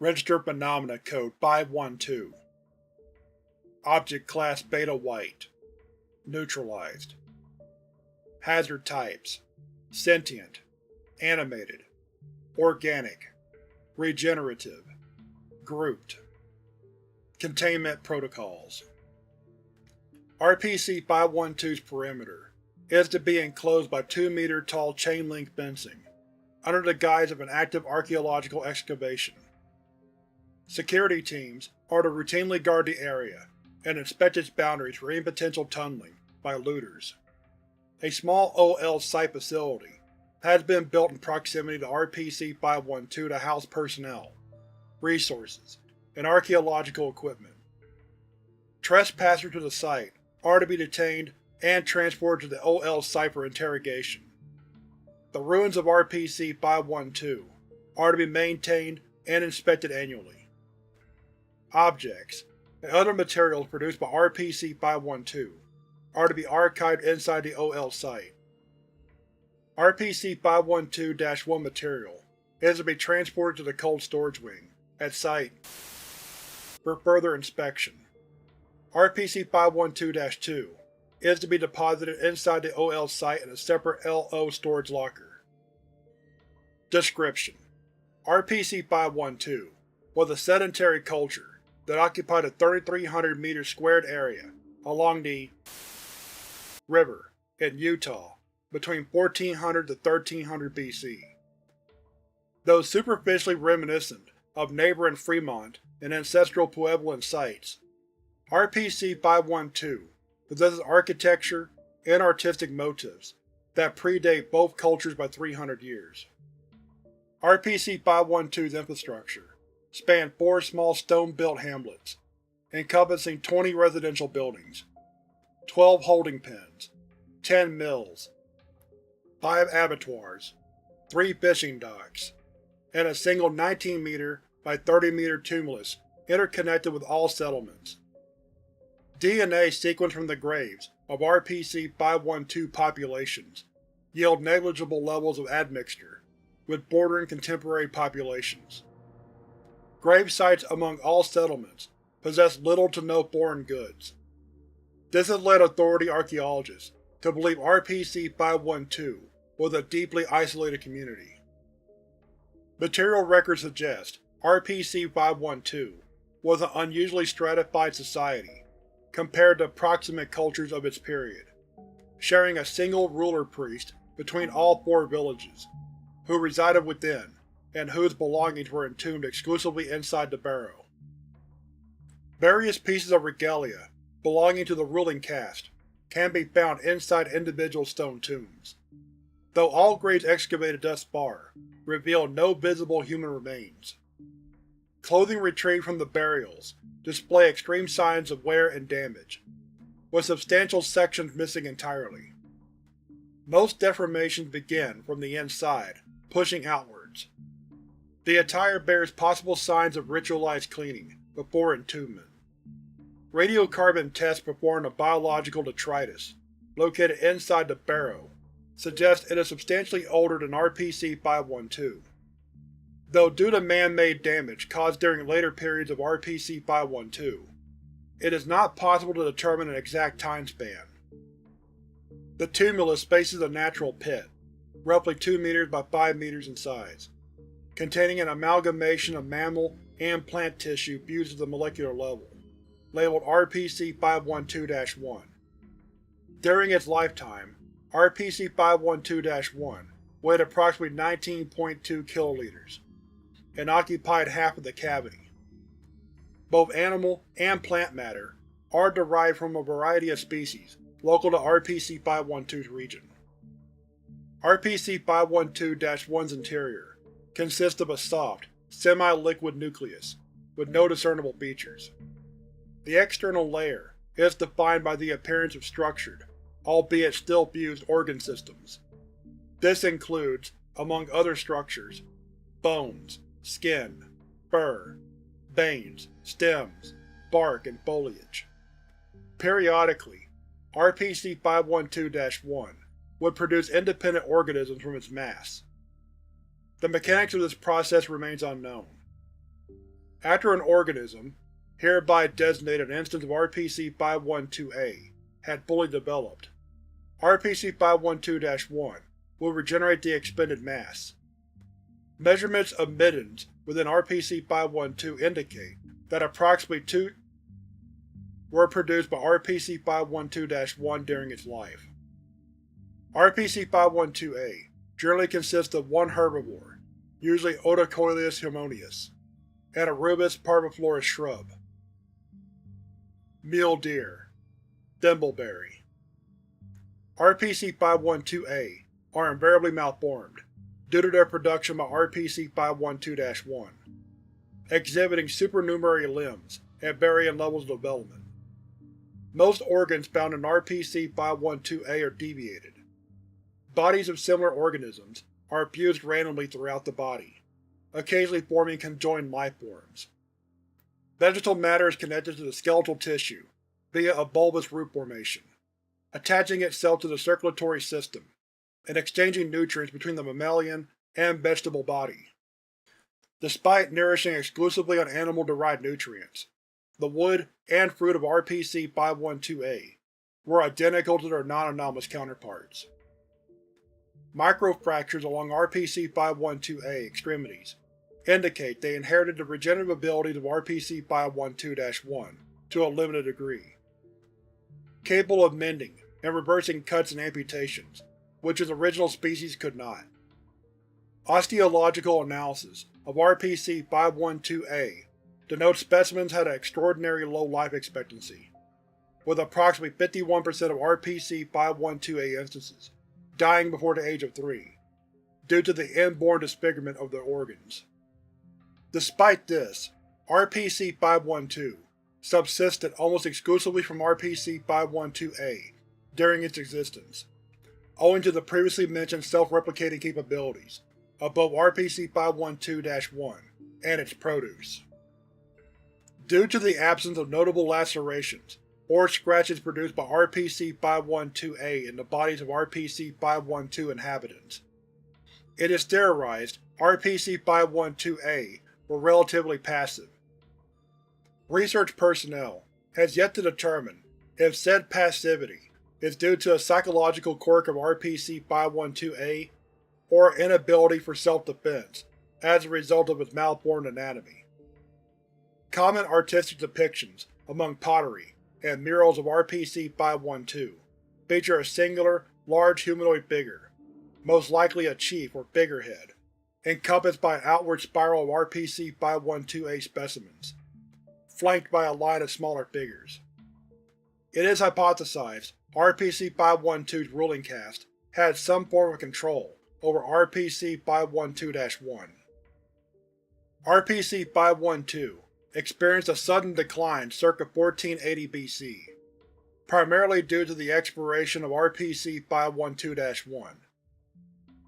Registered Phenomena Code 512. Object Class Beta White. Neutralized. Hazard Types: Sentient, Animated, Organic, Regenerative, Grouped. Containment Protocols. RPC-512's perimeter is to be enclosed by 2-meter tall chain-link fencing, under the guise of an active archaeological excavation. Security teams are to routinely guard the area and inspect its boundaries for any potential tunneling by looters. A small OL site facility has been built in proximity to RPC-512 to house personnel, resources, and archaeological equipment. Trespassers to the site are to be detained and transported to the OL site for interrogation. The ruins of RPC-512 are to be maintained and inspected annually. Objects and other materials produced by RPC-512 are to be archived inside the OL site. RPC-512-1 material is to be transported to the cold storage wing at site for further inspection. RPC-512-2 is to be deposited inside the OL site in a separate LO storage locker. Description: RPC-512 was a sedentary culture that occupied a 3,300 squared area along the River in Utah between 1400 to 1300 BC. Though superficially reminiscent of neighboring Fremont and ancestral Puebloan sites, RPC-512 possesses architecture and artistic motifs that predate both cultures by 300 years. RPC-512's infrastructure spanned 4 small stone-built hamlets, encompassing 20 residential buildings, 12 holding pens, 10 mills, 5 abattoirs, 3 fishing docks, and a single 19-meter by 30-meter tumulus interconnected with all settlements. DNA sequenced from the graves of RPC-512 populations yield negligible levels of admixture with bordering contemporary populations. Grave sites among all settlements possess little to no foreign goods. This has led authority archaeologists to believe RPC-512 was a deeply isolated community. Material records suggest RPC-512 was an unusually stratified society compared to proximate cultures of its period, sharing a single ruler priest between all 4 villages, who resided within and whose belongings were entombed exclusively inside the barrow. Various pieces of regalia belonging to the ruling caste can be found inside individual stone tombs, though all graves excavated thus far reveal no visible human remains. Clothing retrieved from the burials display extreme signs of wear and damage, with substantial sections missing entirely. Most deformations begin from the inside, pushing outwards. The attire bears possible signs of ritualized cleaning before entombment. Radiocarbon tests performed on biological detritus, located inside the barrow, suggest it is substantially older than RPC-512. Though due to man-made damage caused during later periods of RPC-512, it is not possible to determine an exact time span. The tumulus faces a natural pit, roughly 2 meters by 5 meters in size, containing an amalgamation of mammal and plant tissue fused to the molecular level, labeled RPC-512-1. During its lifetime, RPC-512-1 weighed approximately 19.2 kiloliters, and occupied half of the cavity. Both animal and plant matter are derived from a variety of species local to RPC-512's region. RPC-512-1's interior consists of a soft, semi-liquid nucleus with no discernible features. The external layer is defined by the appearance of structured, albeit still fused, organ systems. This includes, among other structures, bones, skin, fur, veins, stems, bark, and foliage. Periodically, RPC-512-1 would produce independent organisms from its mass. The mechanics of this process remains unknown. After an organism, hereby designated an instance of RPC-512-A, had fully developed, RPC-512-1 will regenerate the expended mass. Measurements of middens within RPC-512 indicate that approximately 2 were produced by RPC-512-1 during its life. RPC-512-A generally consists of one herbivore, usually Odocoileus harmonius, and a rubus parviflorus shrub. Mule deer, thimbleberry. RPC-512-A are invariably malformed, due to their production by RPC-512-1, exhibiting supernumerary limbs at varying levels of development. Most organs found in RPC-512-A are deviated. Bodies of similar organisms are fused randomly throughout the body, occasionally forming conjoined lifeforms. Vegetal matter is connected to the skeletal tissue via a bulbous root formation, attaching itself to the circulatory system and exchanging nutrients between the mammalian and vegetable body. Despite nourishing exclusively on animal-derived nutrients, the wood and fruit of RPC-512-A were identical to their non-anomalous counterparts. Microfractures along RPC-512-A extremities indicate they inherited the regenerative abilities of RPC-512-1 to a limited degree, capable of mending and reversing cuts and amputations, which its original species could not. Osteological analysis of RPC-512-A denotes specimens had an extraordinarily low life expectancy, with approximately 51% of RPC-512-A instances dying before the age of 3, due to the inborn disfigurement of their organs. Despite this, RPC-512 subsisted almost exclusively from RPC-512-A during its existence, owing to the previously mentioned self-replicating capabilities of both RPC-512-1 and its produce. Due to the absence of notable lacerations or scratches produced by RPC-512-A in the bodies of RPC-512 inhabitants, it is theorized RPC-512-A were relatively passive. Research personnel has yet to determine if said passivity is due to a psychological quirk of RPC-512-A or inability for self-defense as a result of its malformed anatomy. Common artistic depictions among pottery and murals of RPC-512 feature a singular, large humanoid figure, most likely a chief or figurehead, encompassed by an outward spiral of RPC-512-A specimens, flanked by a line of smaller figures. It is hypothesized RPC-512's ruling caste had some form of control over RPC-512-1. RPC-512 experienced a sudden decline circa 1480 BC, primarily due to the expiration of RPC-512-1.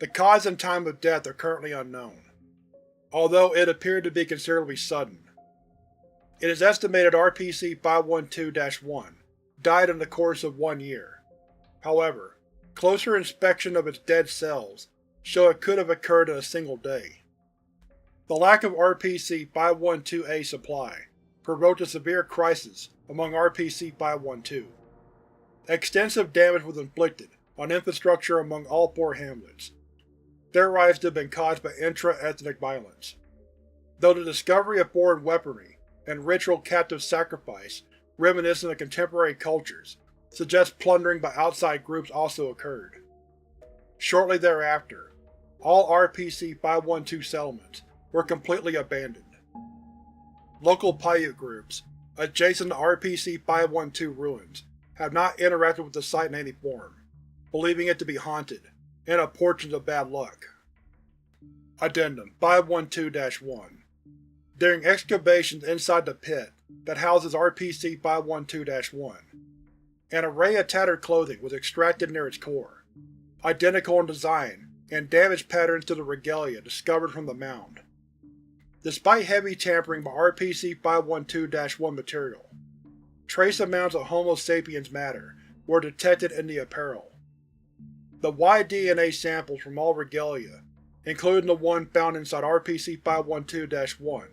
The cause and time of death are currently unknown, although it appeared to be considerably sudden. It is estimated RPC-512-1 died in the course of 1 year. However, closer inspection of its dead cells show it could have occurred in a single day. The lack of RPC-512-A supply provoked a severe crisis among RPC-512. Extensive damage was inflicted on infrastructure among all 4 hamlets, theorized to have been caused by intraethnic violence, though the discovery of foreign weaponry and ritual captive sacrifice reminiscent of contemporary cultures suggests plundering by outside groups also occurred. Shortly thereafter, all RPC-512 settlements were completely abandoned. Local Paiute groups adjacent to RPC-512 ruins have not interacted with the site in any form, believing it to be haunted and a portent of bad luck. Addendum 512-1. During excavations inside the pit that houses RPC-512-1, an array of tattered clothing was extracted near its core, identical in design and damage patterns to the regalia discovered from the mound. Despite heavy tampering by RPC-512-1 material, trace amounts of Homo sapiens matter were detected in the apparel. The Y-DNA samples from all regalia, including the one found inside RPC-512-1,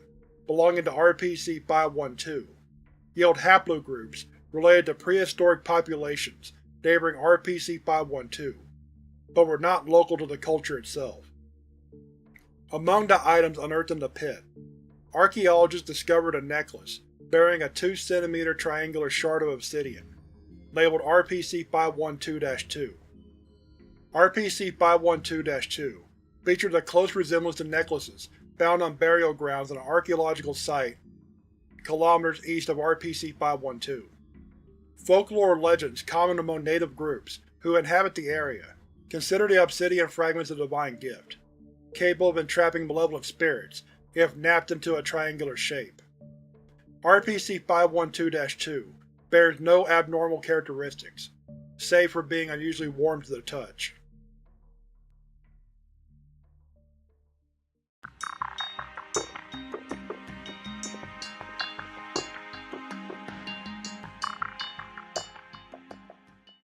belonging to RPC-512, yield haplogroups related to prehistoric populations neighboring RPC-512, but were not local to the culture itself. Among the items unearthed in the pit, archaeologists discovered a necklace bearing a 2 cm triangular shard of obsidian, labeled RPC-512-2. RPC-512-2 features a close resemblance to necklaces found on burial grounds in an archaeological site kilometers east of RPC-512. Folklore legends common among native groups who inhabit the area consider the obsidian fragments a divine gift, capable of entrapping malevolent spirits if napped into a triangular shape. RPC-512-2 bears no abnormal characteristics, save for being unusually warm to the touch.